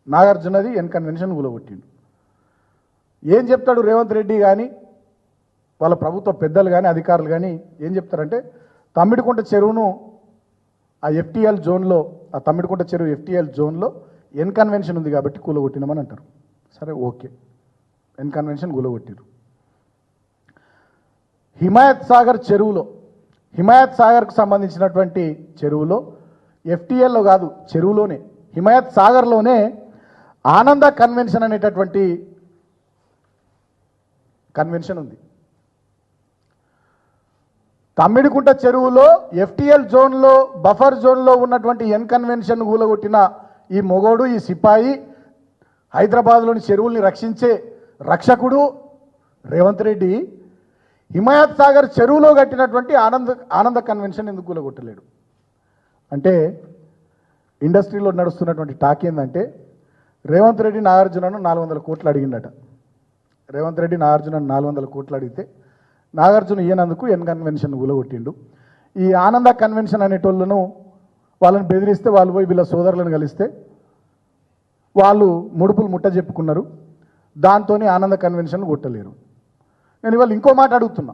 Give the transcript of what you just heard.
నాగార్జునది N convention కూలగొట్టిండు. ఏం చెప్తాడు రేవంత్ రెడ్డి కానీ వాళ్ళ ప్రభుత్వ పెద్దలు కానీ అధికారులు కానీ ఏం చెప్తారంటే తమ్మిడికుంట చెరువును ఆ ఎఫ్టీఎల్ జోన్లో, ఆ తమ్మిడికుంట చెరువు ఎఫ్టీఎల్ జోన్లో ఎన్ కన్వెన్షన్ ఉంది కాబట్టి కూలగొట్టినామని అంటారు. సరే, ఓకే, ఎన్ కన్వెన్షన్ కూలగొట్టిరు. హిమాయత్ సాగర్ చెరువులో, హిమాయత్ సాగర్కు సంబంధించినటువంటి చెరువులో ఎఫ్టీఎల్లో కాదు, చెరువులోనే హిమాయత్ సాగర్లోనే ఆనంద కన్వెన్షన్ అనేటటువంటి కన్వెన్షన్ ఉంది. తమ్మిడికుంట చెరువులో ఎఫ్టీఎల్ జోన్లో, బఫర్ జోన్లో ఉన్నటువంటి ఎన్ కన్వెన్షన్ కూలగొట్టిన ఈ మొగోడు, ఈ సిపాయి, హైదరాబాద్లోని చెరువుల్ని రక్షించే రక్షకుడు రేవంత్ రెడ్డి హిమాయత్ సాగర్ చెరువులో కట్టినటువంటి ఆనంద కన్వెన్షన్ ఎందుకు కూలగొట్టలేడు? అంటే ఇండస్ట్రీలో నడుస్తున్నటువంటి టాక్ ఏంటంటే రేవంత్ రెడ్డి నాగార్జునను 400 కోట్లు అడిగిండట. రేవంత్ రెడ్డి నాగార్జునను 400 కోట్లు అడిగితే నాగార్జున ఈయనందుకు ఎన్ కన్వెన్షన్ కూలగొట్టిండు. ఈ ఆనంద కన్వెన్షన్ అనేటోళ్ళను వాళ్ళని బెదిరిస్తే వాళ్ళు పోయి వీళ్ళ సోదరులను కలిస్తే వాళ్ళు ముడుపులు ముట్ట చెప్పుకున్నారు. దాంతో ఆనంద కన్వెన్షన్ కొట్టలేరు. నేను ఇవాళ ఇంకో మాట అడుగుతున్నా.